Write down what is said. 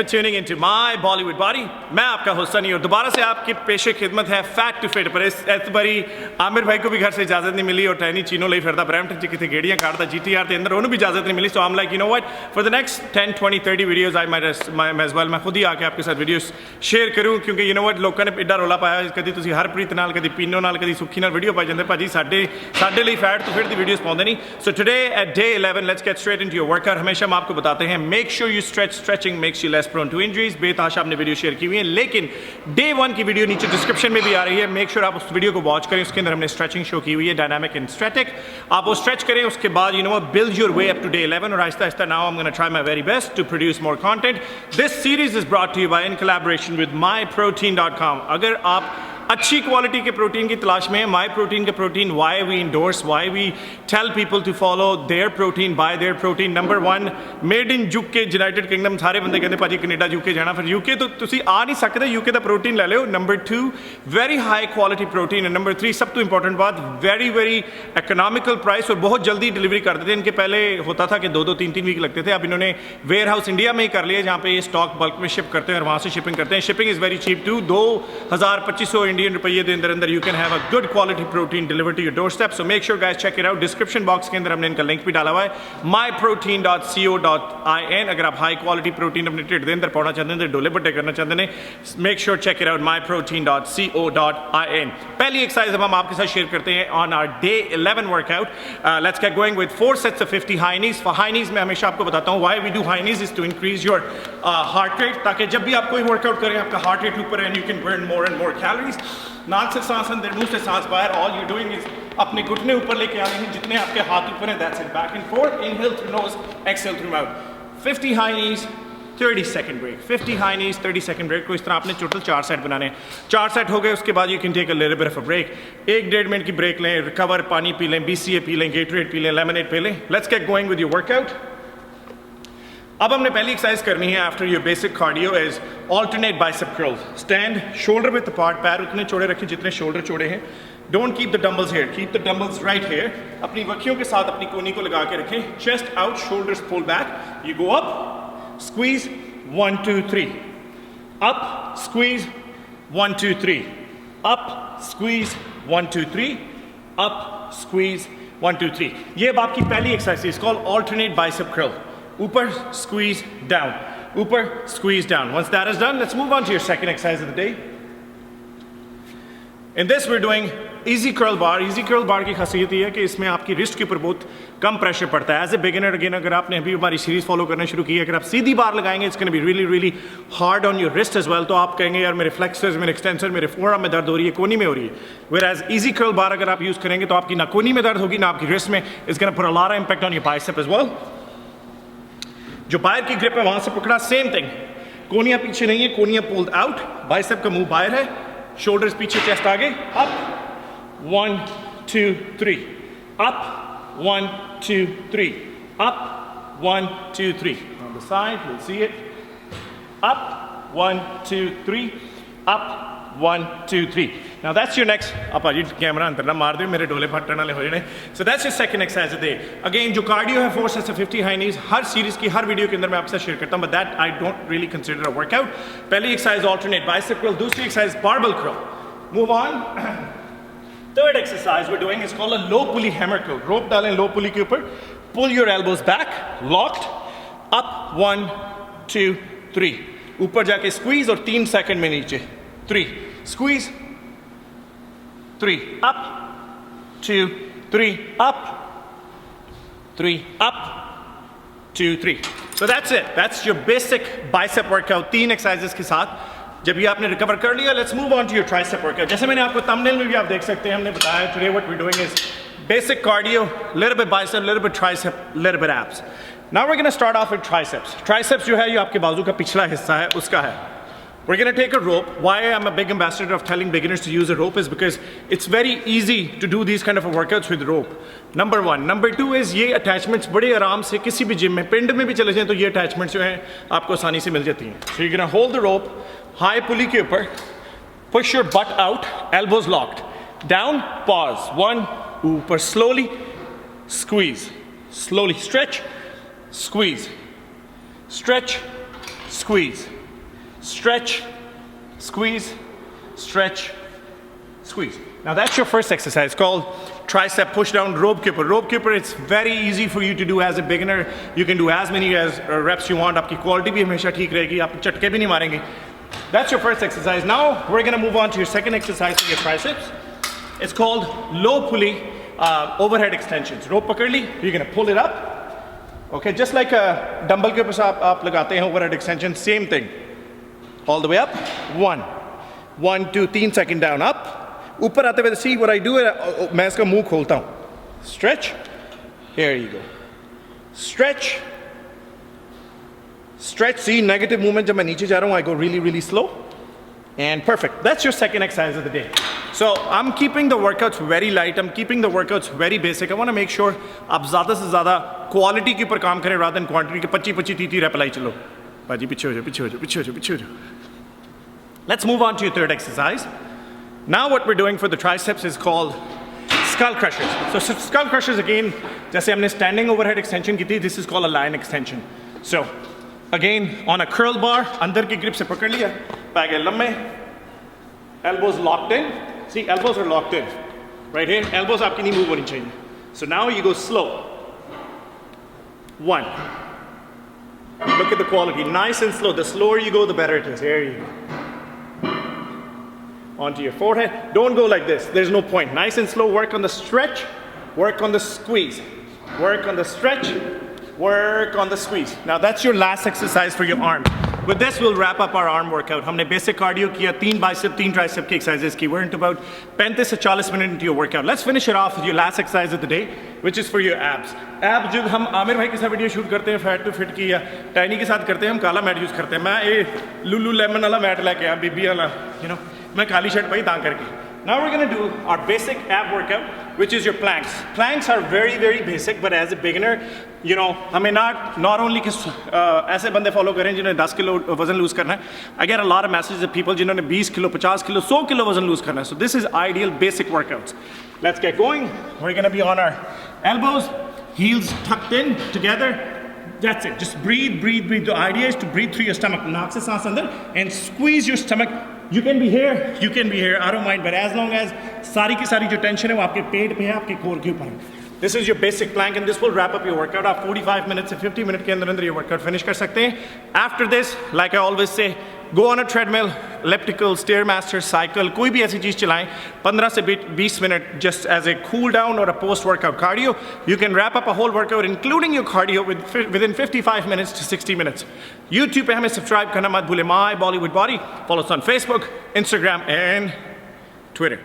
tuning into my Bollywood body. मैं आपका host Sunny और दोबारा से आपकी पेशे खिदमत है फैट टू फिट पर इस एतबारी आमिर भाई को भी घर से इजाजत नहीं मिली और टैनी चीनो ਲਈ ਫਿਰਦਾ ਬ੍ਰੈਂਪਟਨ ਚ ਕਿਤੇ ਗੇੜੀਆਂ ਕੱਢਦਾ GTR ਦੇ ਅੰਦਰ ਉਹਨੂੰ भी इजाजत नहीं मिली so I'm like you know what for the next 10 20 30 videos I might as well मैं खुद ही आके आपके साथ वीडियोस शेयर करूं क्योंकि you know what ਲੋਕਾਂ ਨੇ ਐਡਾ ਰੋਲਾ ਪਾਇਆ ਕਦੀ ਤੁਸੀਂ ਹਰਪ੍ਰੀਤ ਨਾਲ ਕਦੀ ਪੀਨੋ ਨਾਲ ਕਦੀ ਸੁੱਖੀ ਨਾਲ ਵੀਡੀਓ ਪਾਈ ਜਾਂਦੇ ਭਾਜੀ ਸਾਡੇ ਲਈ fat to fit the videos ਪਾਉਂਦੇ ਨਹੀਂ so today at day 11 let's get straight into your workout हमेशा हम आपको बताते हैं make sure you stretching makes you less prone to injuries बेताशा आपने वीडियो शेयर की हुई है लेकिन day 1 की वीडियो नीचे डिस्क्रिप्शन में भी आ रही है make sure आप उस वीडियो को वॉच करें उसके अंदर हमने स्ट्रेचिंग शो की हुई है डायनामिक एंड स्टैटिक आप वो स्ट्रेच करें उसके बाद you know what build your way up to day 11 और Aahista Aahista now I'm going to try my very best to produce more content this series is brought to you by in collaboration with myprotein.com अगर आप अच्छी quality के protein की तलाश में my protein के protein why we endorse why we tell people to follow their protein buy their protein number 1 made in UK United Kingdom सारे बंदे कहते भाजी कनेडा यूके जाना फिर यूके तो तुसी आ नहीं सकते यूके का प्रोटीन ले लो number 2 very high quality protein and number 3 सब तो इंपॉर्टेंट बात वेरी वेरी इकोनॉमिकल प्राइस और बहुत जल्दी डिलीवरी करते थे इनके पहले होता था कि 2-3 वीक लगते थे अब इन्होंने वेयर हाउस इंडिया में ही कर लिया जहाँ पे ये स्टॉक बल्क में शिप करते हैं और वहाँ से शिपिंग करते हैं shipping is very cheap to 2,000-2,500 Indian रुपये के अंदर you can have a good quality protein delivered to your doorstep so make sure guys check it out description box के अंदर हमने इनका लिंक भी डाला हुआ है myprotein.co.in अगर आप हाई क्वालिटी प्रोटीन अपने ढिड के अंदर पाना चाहते हैं डोले बट्टे करना चाहते हैं make sure check it out myprotein.co.in पहली एक्सरसाइज हम आपके साथ शेयर करते हैं on our day 11 workout let's get going with 4 sets of 50 high knees for high knees मैं हमेशा आपको बताता हूँ why we do high knees is to increase your heart rate ताकि जब भी आप कोई वर्कआउट करें आपका हार्ट रेट ऊपर and you can burn more and more calories नाक से सांस अंदर मुंह से सांस बाहर ऑल यू डूइंग इज अपने घुटने ऊपर लेके आने हैं जितने आपके हाथ ऊपर हैं that's it back and forth inhale through nose exhale through mouth 50 high knees 30 second break 50 high knees 30 second break को इस तरह आपने टोटल 4 सेट बनाने हैं 4 सेट हो गए उसके बाद you can take a little bit of a break 1-1.5 minute की ब्रेक लें रिकवर पानी पी लें BCA पी लें गेटरेड पी लें लेमनेड पी लें let's get going with your workout अब हमने पहली एक्सरसाइज करनी है after your basic cardio is alternate bicep curls stand shoulder width apart पैर उतने चौड़े रखें जितने शोल्डर चौड़े हैं don't keep the dumbbells here keep the dumbbells right hair अपनी वक्कियों के साथ अपनी कोनी को लगा के रखें chest out shoulders pull back you go up squeeze 1 2 3 up squeeze 1 2 3 up squeeze 1 2 3 up squeeze 1 2 3 ये अब आपकी पहली exercise is called alternate bicep curl Upper, squeeze, down. Upper, squeeze, down. Once that is done, let's move on to your second exercise of the day. In this we're doing easy curl bar. Easy curl bar की खासियत ये है कि इसमें आपकी wrist के ऊपर बहुत कम प्रेशर पड़ता है एज ए बिगिनर अगेन अगर आपने अभी हमारी सीरीज फॉलो करना शुरू की है अगर आप सीधी बार लगाएंगे it's gonna be really really hard on your wrist as well तो आप कहेंगे यार मेरे फ्लेक्सर्स मेरे एक्सटेंसर मेरे फोरआर्म में दर्द हो रही है कोनी में हो रही है वेयर एज इजी कर्ल बार अगर आप यूज़ करेंगे तो आपकी ना कोनी में दर्द होगी ना आपकी रिस्ट में it's gonna put a lot of impact on your bicep as well जो बाहर की ग्रिप है वहां से पकड़ा सेम थिंग कोनियां पीछे नहीं है कोनियां पुल्ड आउट बाइसेप का मुंह बाहर है शोल्डर्स पीछे चेस्ट आगे up 1 2 3 up 1 2 3 up 1 2 3 on the side you'll see it up 1 2 3 up 1 2 3 now that's your next आप आज कैमरा अंदर ना मार दे मेरे डोले फटने वाले हो जाने so that's your second exercise a day again जो कार्डियो है 4 sets of 50 high knees her series की हर वीडियो के अंदर मैं आपके साथ शेयर करता हूँ but that I don't really consider a workout पहली एक्सरसाइज alternate bicep curl दूसरी exercise barbell curl move on third exercise we're doing is called a low pulley hammer curl rope डालें low pulley के ऊपर pull your elbows back locked up 1 2 3 ऊपर जाके squeeze और 3 second में नीचे 3 squeeze 3 up 2 3 up 3 up 2 3 so that's it that's your basic bicep workout 3 exercises के साथ जब ये आपने रिकवर कर लिया let's move on to your tricep workout जैसे मैंने आपको थंबनेल में भी आप देख सकते हैं हमने बताया today what we are doing is basic cardio little bit bicep little bit tricep little bit abs now we are gonna start off with triceps triceps जो है ये आपके बाजू का पिछला हिस्सा है उसका है We're going to take a rope. Why I'm a big ambassador of telling beginners to use a rope is because it's very easy to do these kind of workouts with rope. Number 1. Number 2 is ये attachments बड़े आराम से किसी भी gym में पिंड में भी चले जाएं तो ये attachments जो हैं आपको आसानी से मिल जाती हैं. So you're going to hold the rope, high pulley के ऊपर, push your butt out, elbows locked, down, pause, 1, ऊपर slowly, squeeze, slowly stretch, squeeze, stretch, squeeze. stretch, squeeze, stretch, squeeze. Now that's your first exercise called tricep push down rope keeper. Rope keeper, it's very easy for you to do as a beginner. You can do as many as reps you want. आपकी quality भी हमेशा ठीक रहेगी. आप चटके भी नहीं मारेंगे. That's your first exercise. Now we're gonna move on to your second exercise for your triceps. It's called low pulley overhead extensions. Rope पकड़ ली, you're gonna pull it up. Okay, just like a dumbbell के ऊपर आप लगाते हैं overhead extension, same thing. All the way up. 1, 2, 3 second down up. ऊपर आते हुए see what I do है मैं इसका मुंह खोलता हूँ. Stretch. Here you go. Stretch. Stretch. See negative movement जब मैं नीचे जा रहा हूँ I go really slow. And perfect. That's your second exercise of the day. So I'm keeping the workouts very light. I'm keeping the workouts very basic. I want to make sure आप ज़्यादा से ज़्यादा quality के ऊपर काम करें rather than quantity के 25-30 rep लाई चलो. बाजी पीछे हो जाओ. Let's move on to your third exercise. Now what we're doing for the triceps is called skull crushers. So skull crushers again, जैसे हमने standing overhead extension की थी, this is called a lion extension. So again on a curl bar, अंदर की grip से पकड़ लिया, पैर के लम्बे, elbows locked in. See, elbows are locked in. Right here, elbows आपकी नहीं move होनी चाहिए. So now you go slow. 1. Look at the quality, nice and slow. The slower you go, the better it is. There you go. Onto your forehead. Don't go like this. There's no point. Nice and slow. Work on the stretch. Work on the squeeze. Work on the stretch. Work on the squeeze. Now that's your last exercise for your arm. With this, we'll wrap up our arm workout. हमने basic cardio किया, 3 bicep, 3 tricep की exercises की. We're into about 35 से 40 minutes into your workout. Let's finish it off with your last exercise of the day, which is for your abs. Abs जब हम आमिर भाई के साथ वीडियो शूट करते हैं, fat to fit की या टाइनी के साथ करते हैं, हम काला मैट यूज़ करते हैं. मैं ये Lululemon वाला मैट लेके आया, बीबी वाला, you know. मैं काली शर्ट पाई तां करके. Now we're going to do our basic ab workout, which is your planks. Planks are very basic, but as a beginner, you know, हमें not only कि ऐसे बंदे follow करें जिन्हें 10 किलो वजन lose करना है. I get a lot of messages of people जिन्होंने 20 किलो, 50 किलो, 100 किलो वजन lose करना है. So this is ideal basic workouts. Let's get going. We're going to be on our elbows, heels tucked in together. That's it. Just breathe. The idea is to breathe through your stomach. नाक से सांस अंदर and squeeze your stomach. You can be here, I don't mind, but as long as सारी की सारी जो tension है वो आपके पेट पे है, आपके core के ऊपर है. This is your basic plank and this will wrap up your workout. आप 45 minutes से 50 minutes के अंदर ये workout finish कर सकते हैं. After this, like I always say, go on a treadmill, elliptical, stairmaster, cycle, कोई भी ऐसी चीज़ चलाएं 15 से 20 minutes just as a cool down or a post-workout cardio. You can wrap up a whole workout including your cardio within 55 minutes to 60 minutes. YouTube पे हमें subscribe करना मत भूलें. My Bollywood Body. Follow us on Facebook, Instagram and Twitter.